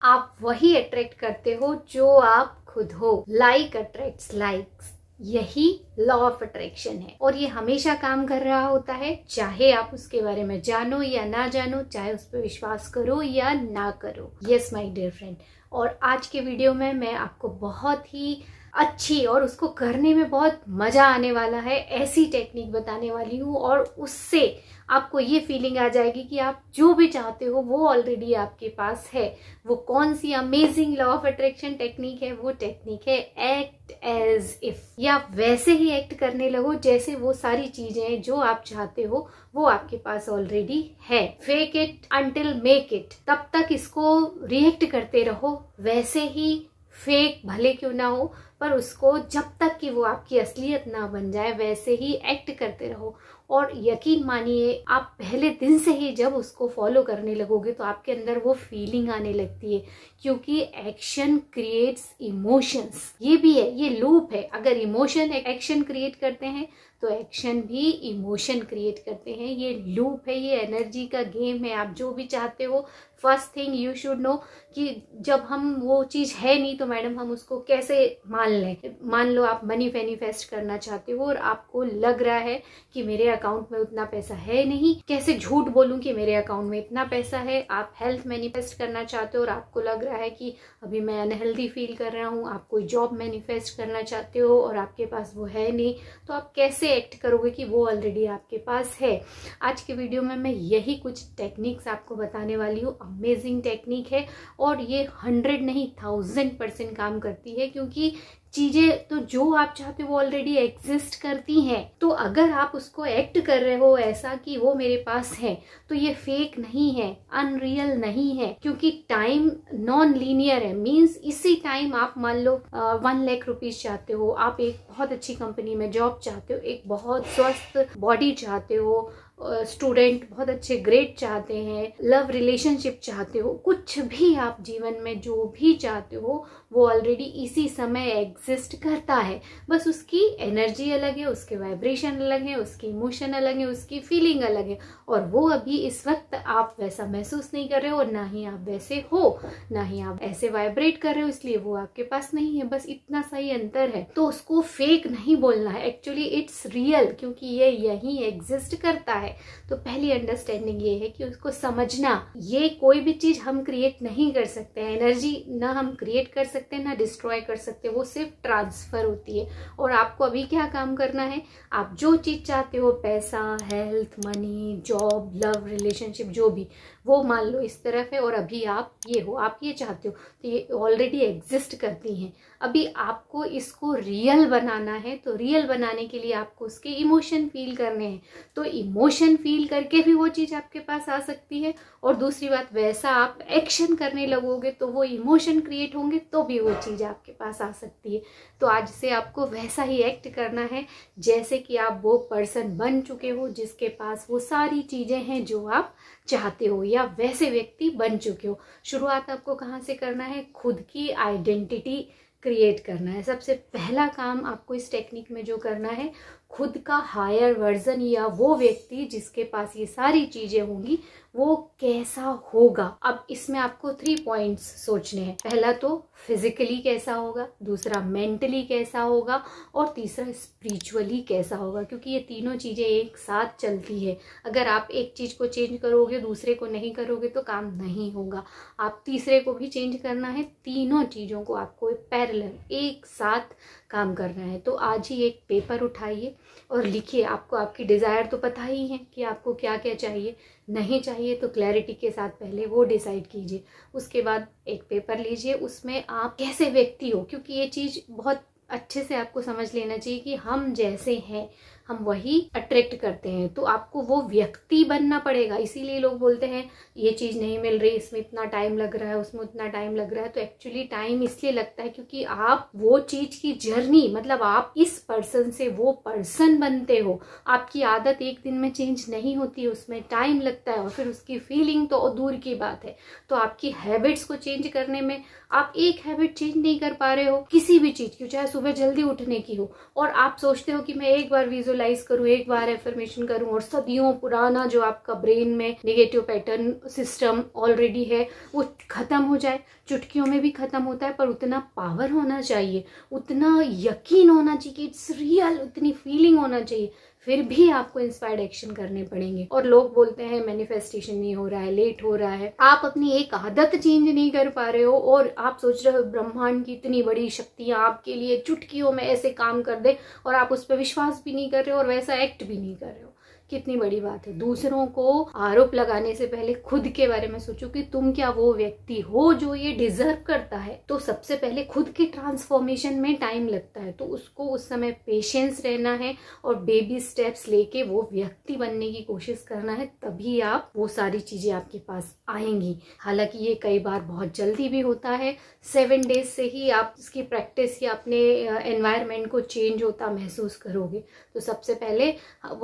आप वही अट्रैक्ट करते हो जो आप खुद हो। लाइक अट्रैक्ट्स लाइक्स, यही लॉ ऑफ अट्रैक्शन है और ये हमेशा काम कर रहा होता है, चाहे आप उसके बारे में जानो या ना जानो, चाहे उस पर विश्वास करो या ना करो। यस माय डियर फ्रेंड, और आज के वीडियो में मैं आपको बहुत ही अच्छी और उसको करने में बहुत मजा आने वाला है ऐसी टेक्निक बताने वाली हूँ, और उससे आपको ये फीलिंग आ जाएगी कि आप जो भी चाहते हो वो ऑलरेडी आपके पास है। वो कौन सी amazing law of attraction technique है? वो टेक्निक है एक्ट एज इफ, या वैसे ही एक्ट करने लगो जैसे वो सारी चीजें जो आप चाहते हो वो आपके पास ऑलरेडी है। Fake it until make it, तब तक इसको रिएक्ट करते रहो वैसे ही, फेक भले क्यों ना हो, पर उसको जब तक कि वो आपकी असलियत ना बन जाए वैसे ही एक्ट करते रहो। और यकीन मानिए, आप पहले दिन से ही जब उसको फॉलो करने लगोगे तो आपके अंदर वो फीलिंग आने लगती है, क्योंकि एक्शन क्रिएट्स इमोशंस। ये भी है, ये लूप है। अगर इमोशन एक्शन क्रिएट करते हैं तो एक्शन भी इमोशन क्रिएट करते हैं। ये लूप है, ये एनर्जी का गेम है। आप जो भी चाहते हो, first thing you should know कि जब हम वो चीज है नहीं तो मैडम हम उसको कैसे मान लें। मान लो आप मनी मैनिफेस्ट करना चाहते हो और आपको लग रहा है कि मेरे अकाउंट में उतना पैसा है नहीं, कैसे झूठ बोलूं कि मेरे अकाउंट में इतना पैसा है। आप हेल्थ मैनिफेस्ट करना चाहते हो और आपको लग रहा है कि अभी मैं अनहेल्दी फील कर रहा हूँ। आप कोई जॉब मैनिफेस्ट करना चाहते हो और आपके पास वो है नहीं, तो आप कैसे एक्ट करोगे कि वो ऑलरेडी आपके पास है। आज के वीडियो में मैं यही कुछ टेक्निक्स आपको बताने वाली हूँ। अमेजिंग टेक्निक है और ये 100 नहीं 1000% काम करती है, क्योंकि चीजें तो जो आप चाहते हो वो ऑलरेडी एग्जिस्ट करती हैं। तो अगर आप उसको एक्ट कर रहे हो ऐसा कि वो मेरे पास है, तो ये फेक नहीं है, अनरियल नहीं है, क्योंकि टाइम नॉन लीनियर है। मींस इसी टाइम आप मान लो 1 लाख रुपीज चाहते हो, आप एक बहुत अच्छी कंपनी में जॉब चाहते हो, एक बहुत स्वस्थ बॉडी चाहते हो, स्टूडेंट बहुत अच्छे ग्रेड चाहते हैं, लव रिलेशनशिप चाहते हो, कुछ भी आप जीवन में जो भी चाहते हो वो ऑलरेडी इसी समय एग्जिस्ट करता है। बस उसकी एनर्जी अलग है, उसके वाइब्रेशन अलग है, उसकी इमोशन अलग है, उसकी फीलिंग अलग है, और वो अभी इस वक्त आप वैसा महसूस नहीं कर रहे हो, और ना ही आप वैसे हो, ना ही आप ऐसे वाइब्रेट कर रहे हो, इसलिए वो आपके पास नहीं है। बस इतना सा ही अंतर है। तो उसको फेक नहीं बोलना है, एक्चुअली इट्स रियल, क्योंकि ये यही एग्जिस्ट करता है। तो पहली अंडरस्टैंडिंग ये है कि उसको समझना, ये कोई भी चीज हम क्रिएट नहीं कर सकते हैं। एनर्जी ना हम क्रिएट कर सकते हैं ना डिस्ट्रॉय कर सकते, वो सिर्फ ट्रांसफर होती है। और आपको अभी क्या काम करना है, आप जो चीज चाहते हो, पैसा, health, money, job, love, relationship, जो भी, वो मान लो इस तरफ है, और अभी आप ये हो, आप ये चाहते हो, तो ये ऑलरेडी एग्जिस्ट करती हैं। अभी आपको इसको रियल बनाना है, तो रियल बनाने के लिए आपको उसके इमोशन फील करने हैं। तो इमोशन फील करके भी वो चीज आपके पास आ सकती है, और दूसरी बात, वैसा आप एक्शन करने लगोगे तो वो इमोशन क्रिएट होंगे तो भी वो चीज आपके पास आ सकती है। तो आज से आपको वैसा ही एक्ट करना है जैसे कि आप वो पर्सन बन चुके हो जिसके पास वो सारी चीजें हैं जो आप चाहते हो, या वैसे व्यक्ति बन चुके हो। शुरुआत आपको कहाँ से करना है? खुद की आइडेंटिटी क्रिएट करना है। सबसे पहला काम आपको इस टेक्निक में जो करना है, खुद का हायर वर्जन, या वो व्यक्ति जिसके पास ये सारी चीजें होंगी वो कैसा होगा। अब इसमें आपको 3 पॉइंट्स सोचने हैं। पहला तो फिजिकली कैसा होगा, दूसरा मेंटली कैसा होगा, और तीसरा स्पिरिचुअली कैसा होगा, क्योंकि ये तीनों चीजें एक साथ चलती है। अगर आप एक चीज को चेंज करोगे दूसरे को नहीं करोगे तो काम नहीं होगा। आप तीसरे को भी चेंज करना है, तीनों चीजों को आपको पैरेलल एक साथ काम करना है। तो आज ही एक पेपर उठाइए और लिखिए। आपको आपकी डिजायर तो पता ही है कि आपको क्या क्या चाहिए, नहीं चाहिए तो क्लैरिटी के साथ पहले वो डिसाइड कीजिए। उसके बाद एक पेपर लीजिए, उसमें आप कैसे व्यक्ति हो, क्योंकि ये चीज बहुत अच्छे से आपको समझ लेना चाहिए कि हम जैसे हैं हम वही अट्रैक्ट करते हैं। तो आपको वो व्यक्ति बनना पड़ेगा। इसीलिए लोग बोलते हैं ये चीज नहीं मिल रही, इसमें इतना टाइम लग रहा है, उसमें उतना टाइम लग रहा है। तो एक्चुअली टाइम इसलिए लगता है क्योंकि आप वो चीज की जर्नी, मतलब आप इस पर्सन से वो पर्सन बनते हो। आपकी आदत एक दिन में चेंज नहीं होती है, उसमें टाइम लगता है, और फिर उसकी फीलिंग तो दूर की बात है। तो आपकी हैबिट्स को चेंज करने में आप एक हैबिट चेंज नहीं कर पा रहे हो, किसी भी चीज की, चाहे सुबह जल्दी उठने की हो, और आप सोचते हो कि मैं एक बार विजुअलाइज विजुअलाइज करूं, एक बार एफर्मेशन करूं और सदियों पुराना जो आपका ब्रेन में नेगेटिव पैटर्न सिस्टम ऑलरेडी है वो खत्म हो जाए। चुटकियों में भी खत्म होता है, पर उतना पावर होना चाहिए, उतना यकीन होना चाहिए कि इट्स रियल, उतनी फीलिंग होना चाहिए, फिर भी आपको इंस्पायर्ड एक्शन करने पड़ेंगे। और लोग बोलते हैं मैनिफेस्टेशन नहीं हो रहा है, लेट हो रहा है। आप अपनी एक आदत चेंज नहीं कर पा रहे हो और आप सोच रहे हो ब्रह्मांड की इतनी बड़ी शक्तियां आपके लिए चुटकियों में ऐसे काम कर दे, और आप उस पर विश्वास भी नहीं कर रहे हो और वैसा एक्ट भी नहीं कर रहे हो। कितनी बड़ी बात है। दूसरों को आरोप लगाने से पहले खुद के बारे में सोचो कि तुम क्या वो व्यक्ति हो जो ये डिजर्व करता है। तो सबसे पहले खुद के ट्रांसफॉर्मेशन में टाइम लगता है, तो उसको उस समय पेशेंस रहना है और बेबी स्टेप्स लेके वो व्यक्ति बनने की कोशिश करना है, तभी आप वो सारी चीजें आपके पास आएंगी। हालांकि ये कई बार बहुत जल्दी भी होता है, 7 डेज से ही आप इसकी प्रैक्टिस या अपने एनवायरनमेंट को चेंज होता महसूस करोगे। तो सबसे पहले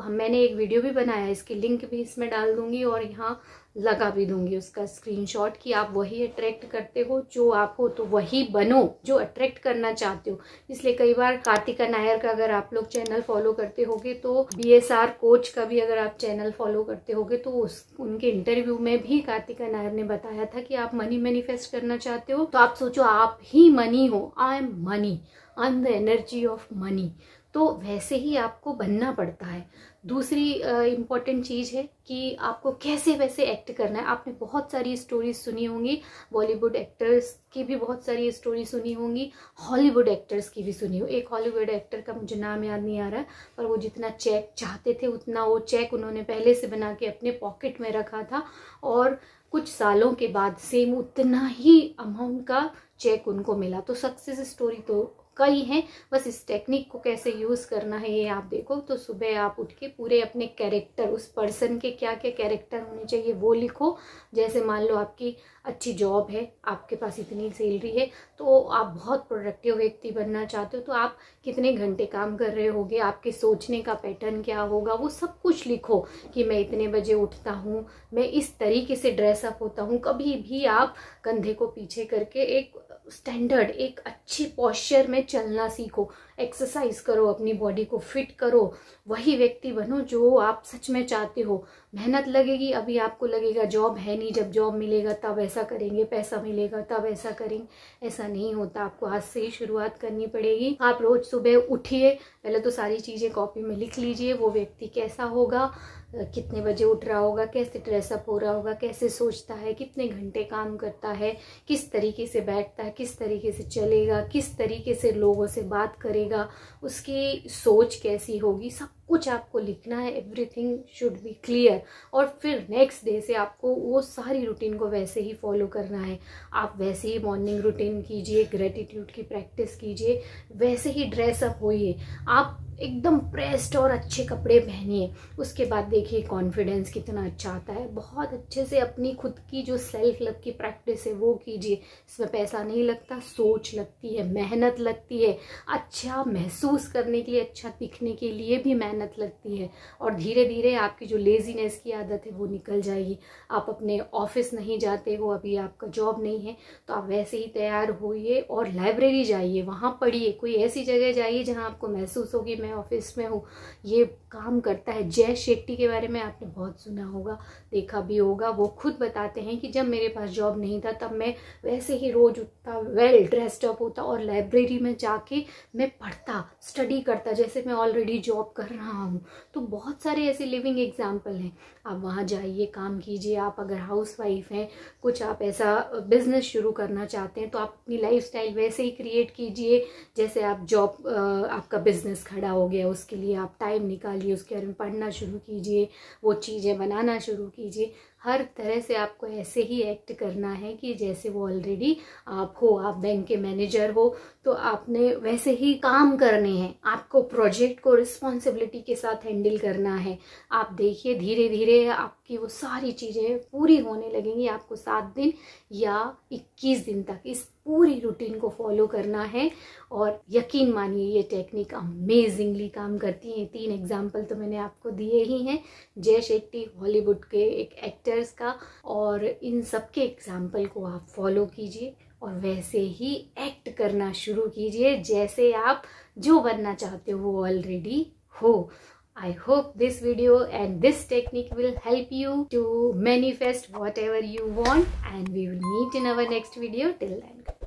मैंने एक वीडियो भी बनाया, इसकी लिंक भी इसमें डाल दूंगी और यहाँ लगा भी दूंगी उसका स्क्रीनशॉट, कि आप वही अट्रैक्ट करते हो जो आप हो, तो वही बनो जो अट्रैक्ट करना चाहते हो। इसलिए कई बार कार्तिका नायर का अगर आप लोग चैनल फॉलो करते होगे, तो BSR कोच का भी अगर आप चैनल फॉलो करते होगे, तो उनके इंटरव्यू में भी कार्तिका नायर ने बताया था कि आप मनी मैनिफेस्ट करना चाहते हो तो आप सोचो आप ही मनी हो। I am money, I am the energy of money. तो वैसे ही आपको बनना पड़ता है। दूसरी इम्पॉर्टेंट चीज़ है कि आपको कैसे वैसे एक्ट करना है। आपने बहुत सारी स्टोरीज सुनी होंगी, बॉलीवुड एक्टर्स की भी बहुत सारी स्टोरी सुनी होंगी, हॉलीवुड एक्टर्स की भी सुनी हो। एक हॉलीवुड एक्टर का मुझे नाम याद नहीं आ रहा, पर वो जितना चेक चाहते थे उतना वो चेक उन्होंने पहले से बना के अपने पॉकेट में रखा था, और कुछ सालों के बाद सेम उतना ही अमाउंट का चेक उनको मिला। तो सक्सेस स्टोरी तो कई हैं, बस इस टेक्निक को कैसे यूज करना है ये आप देखो। तो सुबह आप उठ के पूरे अपने कैरेक्टर, उस पर्सन के क्या क्या कैरेक्टर होने चाहिए वो लिखो। जैसे मान लो आपकी अच्छी जॉब है, आपके पास इतनी सैलरी है, तो आप बहुत प्रोडक्टिव व्यक्ति बनना चाहते हो, तो आप कितने घंटे काम कर रहे होगे, आपके सोचने का पैटर्न क्या होगा, वो सब कुछ लिखो। कि मैं इतने बजे उठता हूँ, मैं इस तरीके से ड्रेसअप होता हूँ। कभी भी आप कंधे को पीछे करके एक स्टैंडर्ड, एक अच्छी पोस्चर में चलना सीखो, एक्सरसाइज करो, अपनी बॉडी को फिट करो, वही व्यक्ति बनो जो आप सच में चाहते हो। मेहनत लगेगी, अभी आपको लगेगा जॉब है नहीं, जब जॉब मिलेगा तब ऐसा करेंगे, पैसा मिलेगा तब ऐसा करेंगे, ऐसा नहीं होता। आपको आज से ही शुरुआत करनी पड़ेगी। आप रोज सुबह उठिए, पहले तो सारी चीजें कॉपी में लिख लीजिए, वो व्यक्ति कैसा होगा, कितने बजे उठ रहा होगा, कैसे ड्रेसअप हो रहा होगा, कैसे सोचता है, कितने घंटे काम करता है, किस तरीके से बैठता है, किस तरीके से चलेगा, किस तरीके से लोगों से बात करेगा, उसकी सोच कैसी होगी, सब कुछ आपको लिखना है। Everything should be clear. और फिर नेक्स्ट डे से आपको वो सारी रूटीन को वैसे ही फॉलो करना है। आप वैसे ही मॉर्निंग रूटीन कीजिए, ग्रेटिट्यूड की प्रैक्टिस कीजिए, वैसे ही ड्रेसअप होइए, आप एकदम प्रेस्ड और अच्छे कपड़े पहनिए। उसके बाद देखिए कॉन्फिडेंस कितना अच्छा आता है। बहुत अच्छे से अपनी खुद की जो सेल्फ लव की प्रैक्टिस है वो कीजिए। इसमें पैसा नहीं लगता, सोच लगती है, मेहनत लगती है, अच्छा महसूस करने के लिए, अच्छा दिखने के लिए भी मेहनत लगती है। और धीरे धीरे आपकी जो लेजीनेस की आदत है वो निकल जाएगी। आप अपने ऑफिस नहीं जाते हो, अभी आपका जॉब नहीं है, तो आप वैसे ही तैयार होइए और लाइब्रेरी जाइए, वहाँ पढ़िए। कोई ऐसी जगह जाइए जहाँ आपको महसूस होगी मैं ऑफिस में हूँ, ये काम करता है। जय शेट्टी के बारे में आपने बहुत सुना होगा, देखा भी होगा। वो खुद बताते हैं कि जब मेरे पास जॉब नहीं था तब मैं वैसे ही रोज उठता, वेल ड्रेस्ड अप होता और लाइब्रेरी में जाके मैं पढ़ता, स्टडी करता जैसे मैं ऑलरेडी जॉब कर रहा हूँ। तो बहुत सारे ऐसे लिविंग एग्जाम्पल हैं। आप वहाँ जाइए, काम कीजिए। आप अगर हाउस वाइफ हैं, कुछ आप ऐसा बिजनेस शुरू करना चाहते हैं, तो आप अपनी लाइफस्टाइल वैसे ही क्रिएट कीजिए जैसे आप जॉब, आपका बिजनेस खड़ा हो गया, उसके लिए आप टाइम निकालिए, उसके बारे में पढ़ना शुरू कीजिए, वो चीज़ें बनाना शुरू कीजिए। हर तरह से आपको ऐसे ही एक्ट करना है कि जैसे वो ऑलरेडी आप हो। आप बैंक के मैनेजर हो तो आपने वैसे ही काम करने हैं। आपको प्रोजेक्ट को रिस्पॉन्सिबिलिटी के साथ हैंडल करना है। आप देखिए धीरे धीरे आपकी वो सारी चीज़ें पूरी होने लगेंगी। आपको 7 दिन या 21 दिन तक इस पूरी रूटीन को फॉलो करना है और यकीन मानिए ये टेक्निक अमेजिंगली काम करती है। 3 एग्जाम्पल तो मैंने आपको दिए ही हैं, जय शेट्टी हॉलीवुड के एक एक्टर्स का, और इन सब के एग्जाम्पल को आप फॉलो कीजिए और वैसे ही एक्ट करना शुरू कीजिए जैसे आप जो बनना चाहते हो वो ऑलरेडी हो। I hope this video and this technique will help you to manifest whatever you want, and we will meet in our next video. Till then.